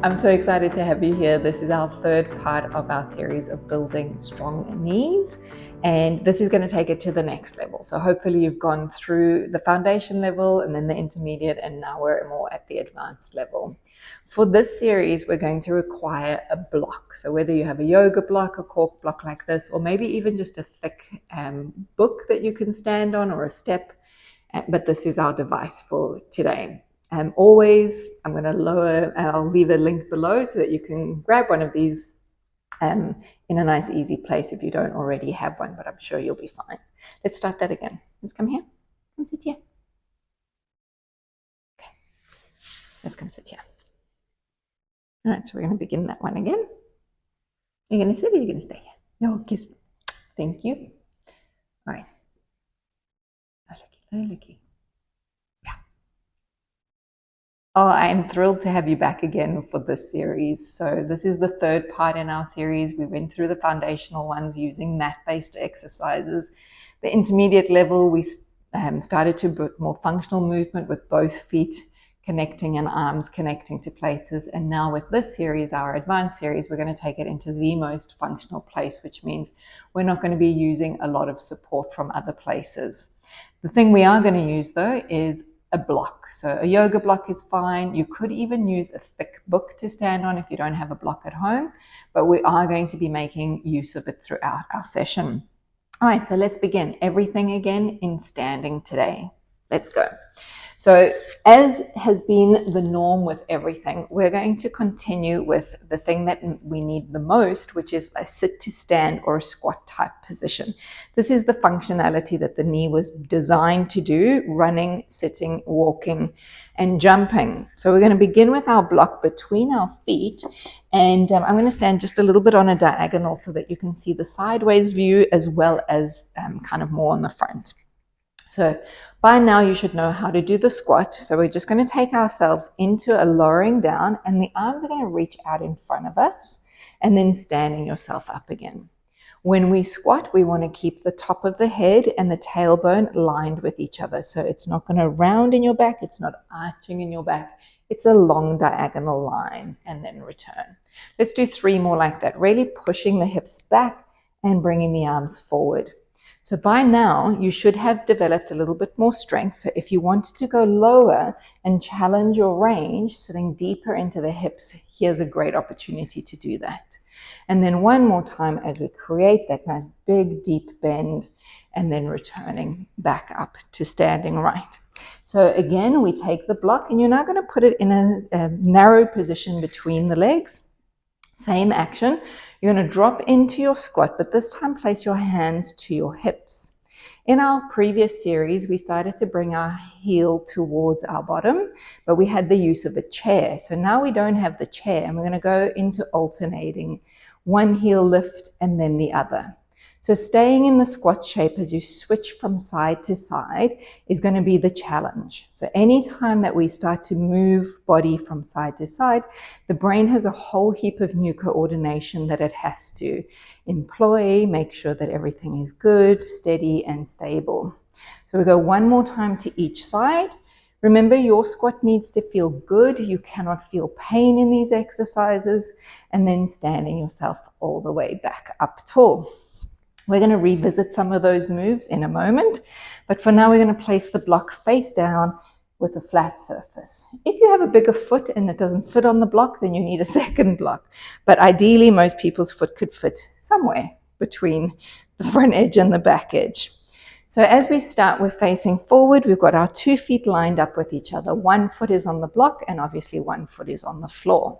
I'm so excited to have you here. This is our third part of our series of building strong knees, and this is going to take it to the next level. So hopefully you've gone through the foundation level and then the intermediate, and now we're more at the advanced level. For this series, we're going to require a block. So whether you have a yoga block, a cork block like this, or maybe even just a thick book that you can stand on, or a step, but this is our device for today. Always, I'm going to I'll leave a link below so that you can grab one of these in a nice, easy place if you don't already have one, but I'm sure you'll be fine. Let's start that again. Let's come here. Come sit here. Okay. Let's come sit here. All right, so we're going to begin that one again. You're going to sit or you're going to stay here? No, kiss me. Thank you. All right. Oh, looky. Oh, I'm thrilled to have you back again for this series. So this is the third part in our series. We went through the foundational ones using mat-based exercises. The intermediate level, we started to put more functional movement with both feet connecting and arms connecting to places. And now with this series, our advanced series, we're going to take it into the most functional place, which means we're not going to be using a lot of support from other places. The thing we are going to use though is a block. So a yoga block is fine. You could even use a thick book to stand on if you don't have a block at home, but we are going to be making use of it throughout our session. All right, so let's begin. Everything again in standing today. Let's go. So as has been the norm with everything, we're going to continue with the thing that we need the most, which is a sit to stand or a squat type position. This is the functionality that the knee was designed to do: running, sitting, walking, and jumping. So we're going to begin with our block between our feet, and I'm going to stand just a little bit on a diagonal so that you can see the sideways view as well as kind of more on the front. So by now you should know how to do the squat. So we're just going to take ourselves into a lowering down, and the arms are going to reach out in front of us, and then standing yourself up again. When we squat, we want to keep the top of the head and the tailbone lined with each other. So it's not going to round in your back. It's not arching in your back. It's a long diagonal line, and then return. Let's do 3 more like that, really pushing the hips back and bringing the arms forward. So by now, you should have developed a little bit more strength. So if you wanted to go lower and challenge your range, sitting deeper into the hips, here's a great opportunity to do that. And then one more time as we create that nice big, deep bend, and then returning back up to standing right. So again, we take the block, and you're now going to put it in a narrow position between the legs. Same action. You're going to drop into your squat, but this time place your hands to your hips. In our previous series, we started to bring our heel towards our bottom, but we had the use of a chair. So now we don't have the chair, and we're going to go into alternating one heel lift and then the other. So staying in the squat shape as you switch from side to side is going to be the challenge. So anytime that we start to move body from side to side, the brain has a whole heap of new coordination that it has to employ, make sure that everything is good, steady, and stable. So we go one more time to each side. Remember, your squat needs to feel good. You cannot feel pain in these exercises. And then standing yourself all the way back up tall. We're going to revisit some of those moves in a moment, but for now we're going to place the block face down with a flat surface. If you have a bigger foot and it doesn't fit on the block, then you need a second block. But ideally, most people's foot could fit somewhere between the front edge and the back edge. So as we start, we're facing forward. We've got our 2 feet lined up with each other. 1 foot is on the block, and obviously 1 foot is on the floor.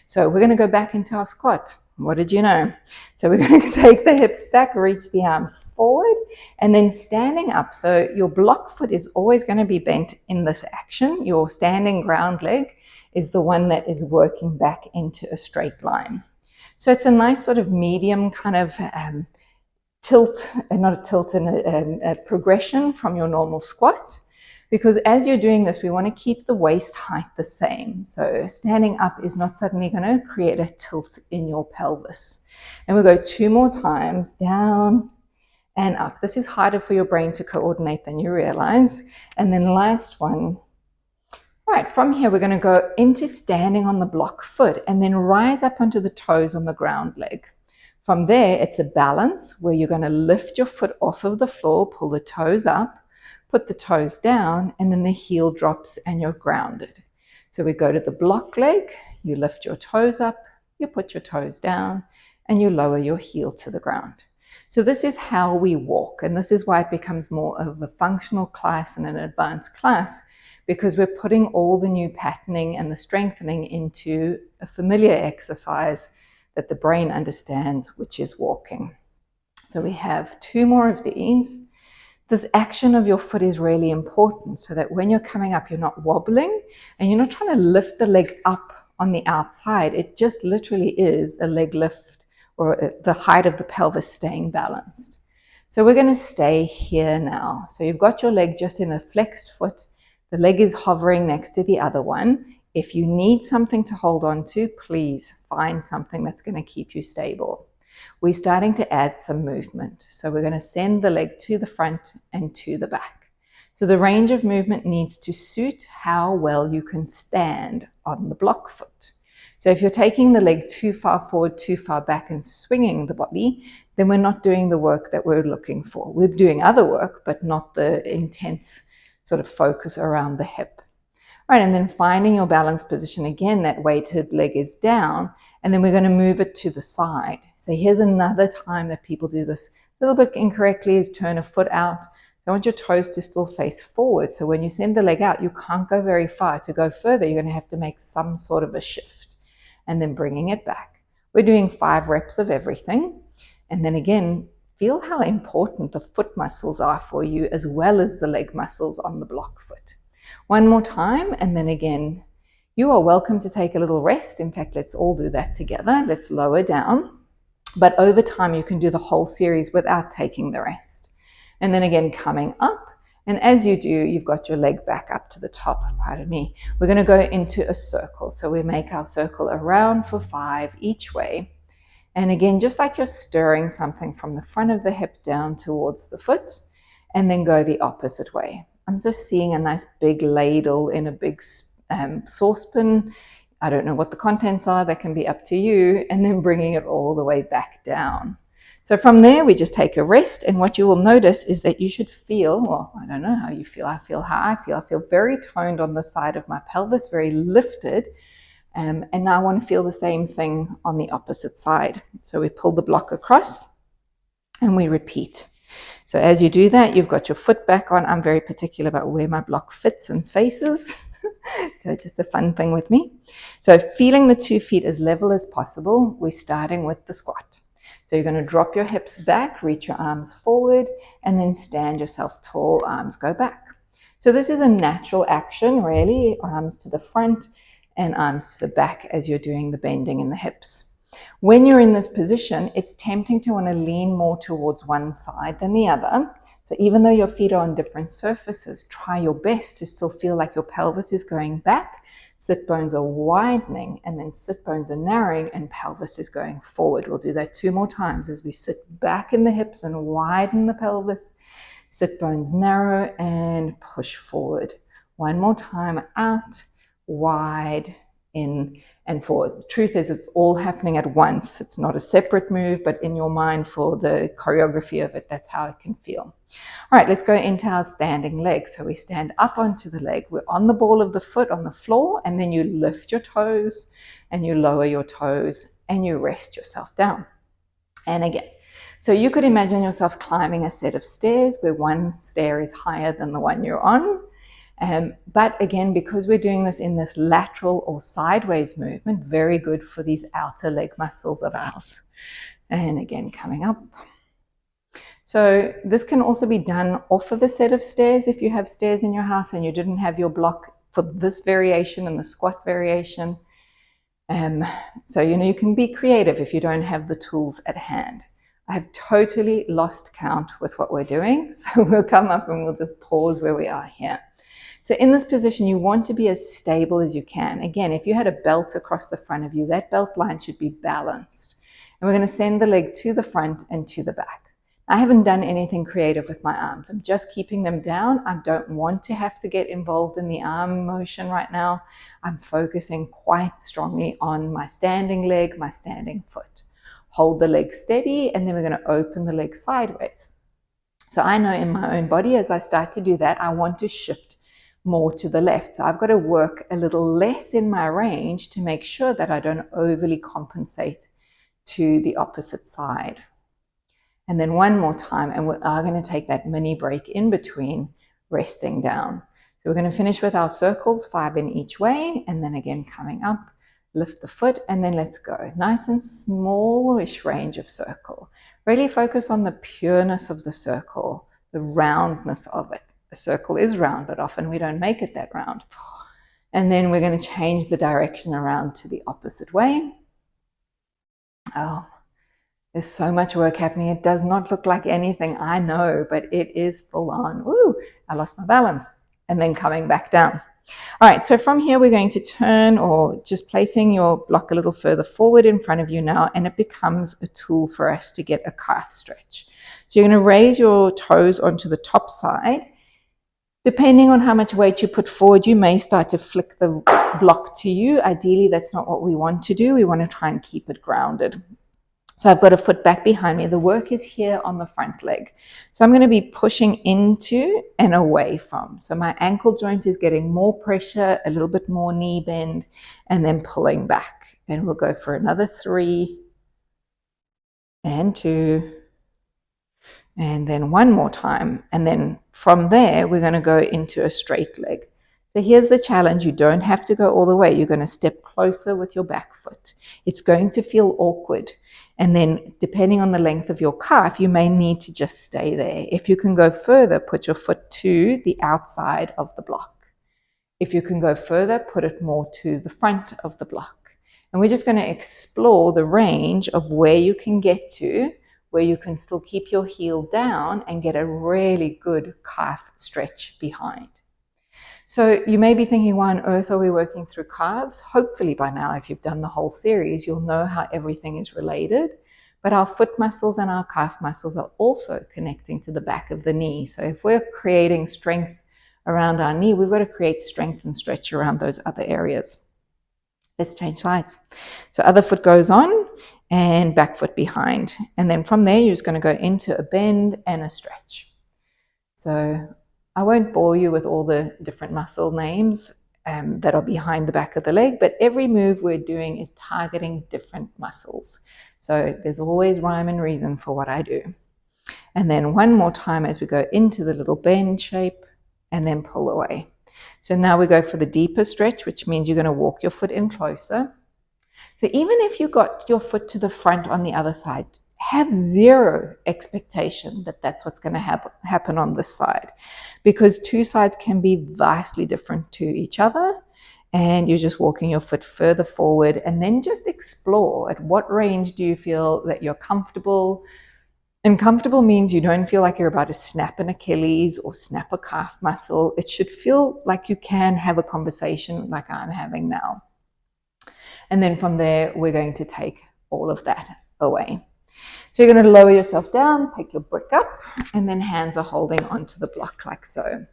So we're going to go back into our squat. What did you know? So we're going to take the hips back, reach the arms forward, and then standing up. So your block foot is always going to be bent in this action. Your standing ground leg is the one that is working back into a straight line. So it's a nice sort of medium kind of tilt, not a tilt, and a progression from your normal squat. Because as you're doing this, we want to keep the waist height the same. So standing up is not suddenly going to create a tilt in your pelvis. And we'll go 2 more times, down and up. This is harder for your brain to coordinate than you realize. And then last one, All right, from here, we're going to go into standing on the block foot and then rise up onto the toes on the ground leg. From there, it's a balance where you're going to lift your foot off of the floor, pull the toes up, put the toes down, and then the heel drops and you're grounded. So we go to the block leg, you lift your toes up, you put your toes down, and you lower your heel to the ground. So this is how we walk, and this is why it becomes more of a functional class and an advanced class, because we're putting all the new patterning and the strengthening into a familiar exercise that the brain understands, which is walking. So we have 2 more of these. This action of your foot is really important so that when you're coming up, you're not wobbling and you're not trying to lift the leg up on the outside. It just literally is a leg lift or the height of the pelvis staying balanced. So we're going to stay here now. So you've got your leg just in a flexed foot. The leg is hovering next to the other one. If you need something to hold on to, please find something that's going to keep you stable. We're starting to add some movement. So we're going to send the leg to the front and to the back. So the range of movement needs to suit how well you can stand on the block foot. So if you're taking the leg too far forward, too far back and swinging the body, then we're not doing the work that we're looking for. We're doing other work, but not the intense sort of focus around the hip. All right, and then finding your balance position again, that weighted leg is down, and then we're going to move it to the side. So here's another time that people do this a little bit incorrectly, is turn a foot out. So I want your toes to still face forward. So when you send the leg out, you can't go very far. To go further, you're going to have to make some sort of a shift and then bringing it back. We're doing 5 reps of everything. And then again, feel how important the foot muscles are for you as well as the leg muscles on the block foot. One more time, and then again, you are welcome to take a little rest. In fact, let's all do that together. Let's lower down. But over time, you can do the whole series without taking the rest. And then again, coming up. And as you do, you've got your leg back up to the top. Pardon me. We're going to go into a circle. So we make our circle around for 5 each way. And again, just like you're stirring something from the front of the hip down towards the foot, and then go the opposite way. I'm just seeing a nice big ladle in a big saucepan. I don't know what the contents are, that can be up to you, and then bringing it all the way back down. So from there, we just take a rest, and what you will notice is that you should feel, well, I don't know how you feel. I feel how I feel. I feel very toned on the side of my pelvis, very lifted. And now I want to feel the same thing on the opposite side. So we pull the block across and we repeat. So as you do that, you've got your foot back on. I'm very particular about where my block fits and faces. So it's just a fun thing with me. So feeling the 2 feet as level as possible, we're starting with the squat. So you're going to drop your hips back, reach your arms forward, and then stand yourself tall, arms go back. So this is a natural action, really, arms to the front and arms to the back as you're doing the bending in the hips. When you're in this position, it's tempting to want to lean more towards one side than the other. So even though your feet are on different surfaces, try your best to still feel like your pelvis is going back, sit bones are widening, and then sit bones are narrowing and pelvis is going forward. We'll do that 2 more times as we sit back in the hips and widen the pelvis, sit bones narrow and push forward. 1 more time, out, wide, in and forward. The truth is it's all happening at once. It's not a separate move, but in your mind for the choreography of it, that's how it can feel. All right, let's go into our standing leg. So we stand up onto the leg. We're on the ball of the foot on the floor, and then you lift your toes and you lower your toes and you rest yourself down. And again, so you could imagine yourself climbing a set of stairs where one stair is higher than the one you're on. But again, because we're doing this in this lateral or sideways movement, very good for these outer leg muscles of ours. And again, coming up. So this can also be done off of a set of stairs if you have stairs in your house and you didn't have your block for this variation and the squat variation. So, you can be creative if you don't have the tools at hand. I have totally lost count with what we're doing. So we'll come up and we'll just pause where we are here. So in this position, you want to be as stable as you can. Again, if you had a belt across the front of you, that belt line should be balanced. And we're going to send the leg to the front and to the back. I haven't done anything creative with my arms. I'm just keeping them down. I don't want to have to get involved in the arm motion right now. I'm focusing quite strongly on my standing leg, my standing foot. Hold the leg steady, and then we're going to open the leg sideways. So I know in my own body, as I start to do that, I want to shift more to the left. So I've got to work a little less in my range to make sure that I don't overly compensate to the opposite side. And then one more time, and we are going to take that mini break in between, resting down. So we're going to finish with our circles, 5 in each way, and then again coming up, lift the foot, and then let's go. Nice and smallish range of circle. Really focus on the pureness of the circle, the roundness of it. A circle is round, but often we don't make it that round. And then we're going to change the direction around to the opposite way. Oh, there's so much work happening. It does not look like anything, I know, but it is full on. Ooh, I lost my balance. And then coming back down. All right, so from here we're going to turn, or just placing your block a little further forward in front of you now, and it becomes a tool for us to get a calf stretch. So you're going to raise your toes onto the top side. Depending on how much weight you put forward, you may start to flick the block to you. Ideally, that's not what we want to do. We want to try and keep it grounded. So I've got a foot back behind me. The work is here on the front leg. So I'm going to be pushing into and away from. So my ankle joint is getting more pressure, a little bit more knee bend, and then pulling back. And we'll go for another 3 and 2. And then one more time. And then from there, we're going to go into a straight leg. So here's the challenge. You don't have to go all the way. You're going to step closer with your back foot. It's going to feel awkward. And then depending on the length of your calf, you may need to just stay there. If you can go further, put your foot to the outside of the block. If you can go further, put it more to the front of the block. And we're just going to explore the range of where you can get to, where you can still keep your heel down and get a really good calf stretch behind. So you may be thinking, why on earth are we working through calves? Hopefully by now, if you've done the whole series, you'll know how everything is related. But our foot muscles and our calf muscles are also connecting to the back of the knee. So if we're creating strength around our knee, we've got to create strength and stretch around those other areas. Let's change sides. So other foot goes on and back foot behind. And then from there, you're just going to go into a bend and a stretch. So I won't bore you with all the different muscle names that are behind the back of the leg, but every move we're doing is targeting different muscles. So there's always rhyme and reason for what I do. And then one more time as we go into the little bend shape and then pull away. So now we go for the deeper stretch, which means you're going to walk your foot in closer. So even if you got your foot to the front on the other side, have zero expectation that that's what's going to happen on this side, because two sides can be vastly different to each other, and you're just walking your foot further forward, and then just explore at what range do you feel that you're comfortable. And comfortable means you don't feel like you're about to snap an Achilles or snap a calf muscle. It should feel like you can have a conversation like I'm having now. And then from there, we're going to take all of that away. So you're going to lower yourself down, pick your brick up, and then hands are holding onto the block like so.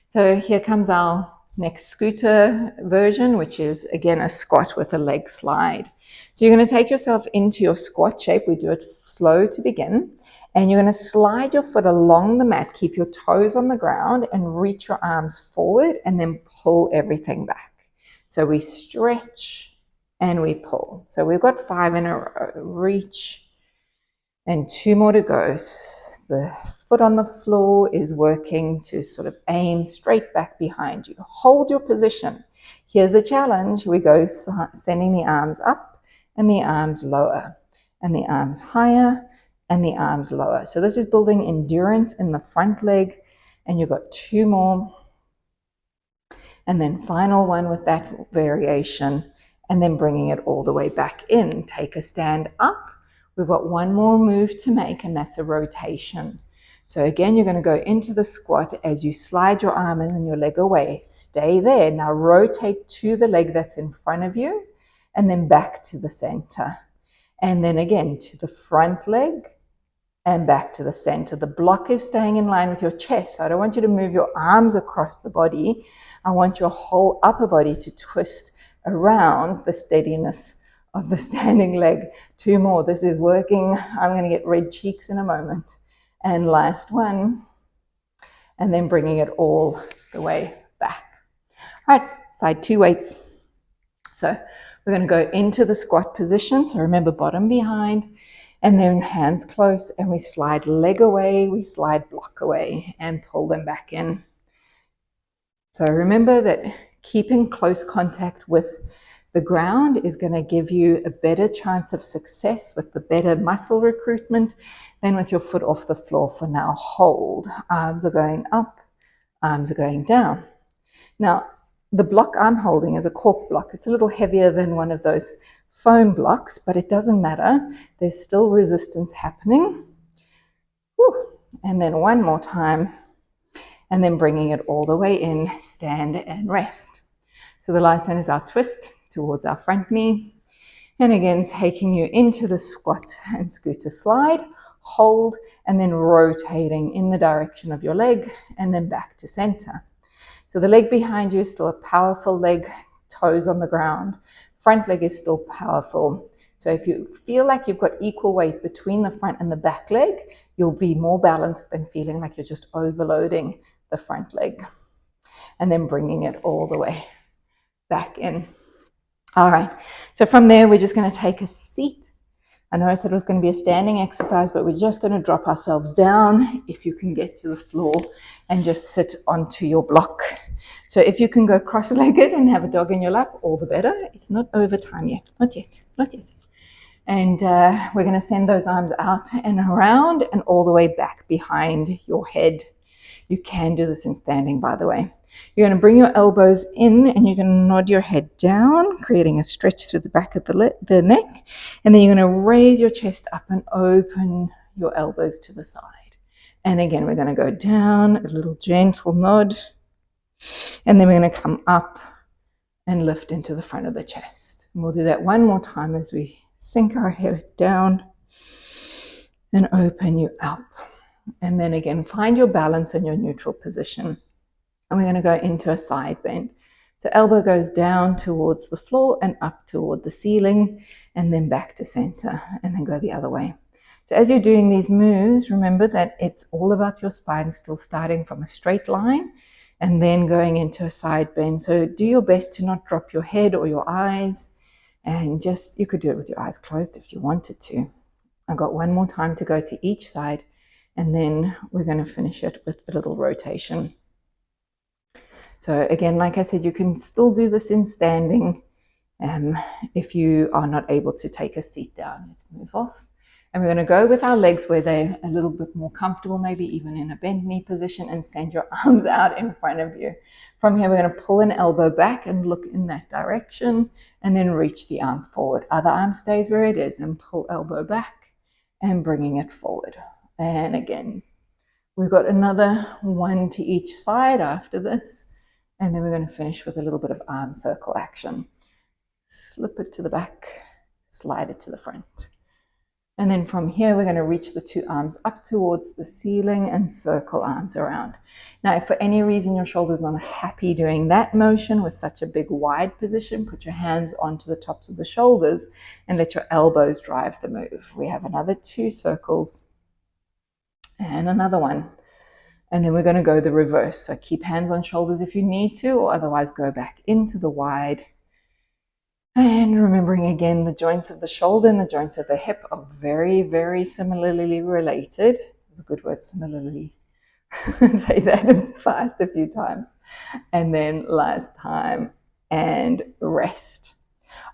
So here comes our next scooter version, which is again a squat with a leg slide. So you're going to take yourself into your squat shape. We do it slow to begin. And you're going to slide your foot along the mat, keep your toes on the ground, and reach your arms forward, and then pull everything back. So we stretch and we pull. So we've got 5 in a row. Reach. And 2 more to go. The foot on the floor is working to sort of aim straight back behind you. Hold your position. Here's a challenge. We go sending the arms up and the arms lower, and the arms higher and the arms lower. So this is building endurance in the front leg, and you've got 2 more. And then final one with that variation, and then bringing it all the way back in. Take a stand up. We've got 1 more move to make, and that's a rotation. So again, you're going to go into the squat as you slide your arm in and your leg away. Stay there. Now rotate to the leg that's in front of you, and then back to the center. And then again to the front leg, and back to the center. The block is staying in line with your chest. So I don't want you to move your arms across the body. I want your whole upper body to twist around the steadiness of the standing leg. 2 more. This is working. I'm going to get red cheeks in a moment. And last one. And then bringing it all the way back. All right, side 2 weights. So we're going to go into the squat position. So remember, bottom behind, and then hands close, and we slide leg away, we slide block away, and pull them back in. So remember that keeping close contact with the ground is going to give you a better chance of success with the better muscle recruitment than with your foot off the floor. For now, hold. Arms are going up, arms are going down. Now, the block I'm holding is a cork block. It's a little heavier than one of those foam blocks, but it doesn't matter. There's still resistance happening. Whew. And then one more time, and then bringing it all the way in, stand and rest. So the last one is our twist towards our front knee. And again, taking you into the squat and scooter slide, hold, and then rotating in the direction of your leg, and then back to center. So the leg behind you is still a powerful leg, toes on the ground. Front leg is still powerful. So if you feel like you've got equal weight between the front and the back leg, you'll be more balanced than feeling like you're just overloading the front leg. And then bringing it all the way back in. All right, so from there, we're just going to take a seat. I know I said it was going to be a standing exercise, but we're just going to drop ourselves down, if you can get to the floor, and just sit onto your block. So if you can go cross-legged and have a dog in your lap, all the better. It's not overtime yet. Not yet. Not yet. And we're going to send those arms out and around and all the way back behind your head. You can do this in standing, by the way. You're going to bring your elbows in and you're going to nod your head down, creating a stretch through the back of the neck. And then you're going to raise your chest up and open your elbows to the side. And again, we're going to go down, a little gentle nod. And then we're going to come up and lift into the front of the chest. And we'll do that one more time as we sink our head down and open you up. And then again, find your balance in your neutral position. And we're going to go into a side bend. So elbow goes down towards the floor and up toward the ceiling, and then back to center, and then go the other way. So as you're doing these moves, remember that it's all about your spine still starting from a straight line and then going into a side bend. So do your best to not drop your head or your eyes, and just, you could do it with your eyes closed if you wanted to. I've got one more time to go to each side, and then we're going to finish it with a little rotation. So again, like I said, you can still do this in standing if you are not able to take a seat down. Let's move off. And we're going to go with our legs where they're a little bit more comfortable, maybe even in a bent knee position, and send your arms out in front of you. From here, we're going to pull an elbow back and look in that direction, and then reach the arm forward. Other arm stays where it is, and pull elbow back and bringing it forward. And again, we've got another one to each side after this. And then we're going to finish with a little bit of arm circle action. Slip it to the back, slide it to the front. And then from here, we're going to reach the 2 arms up towards the ceiling and circle arms around. Now, if for any reason your shoulder's not happy doing that motion with such a big wide position, put your hands onto the tops of the shoulders and let your elbows drive the move. We have another 2 circles and another one. And then we're going to go the reverse. So keep hands on shoulders if you need to, or otherwise go back into the wide. And remembering again, the joints of the shoulder and the joints of the hip are very, very similarly related. It's a good word, similarly. Say that fast a few times. And then last time, and rest.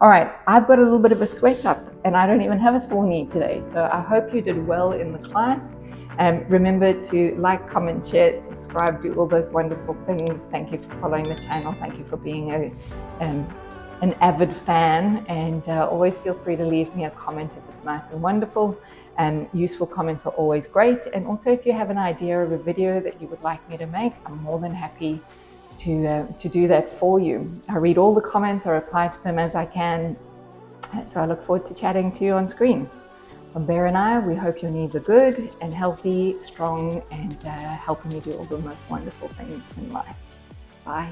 All right, I've got a little bit of a sweat up and I don't even have a sore knee today. So I hope you did well in the class. Remember to like, comment, share, subscribe, do all those wonderful things. Thank you for following the channel. Thank you for being an avid fan, and always feel free to leave me a comment if it's nice and wonderful. Useful comments are always great. And also, if you have an idea of a video that you would like me to make, I'm more than happy to do that for you. I read all the comments, I reply to them as I can. So I look forward to chatting to you on screen. From Bear and I, we hope your knees are good and healthy, strong, and helping you do all the most wonderful things in life. Bye.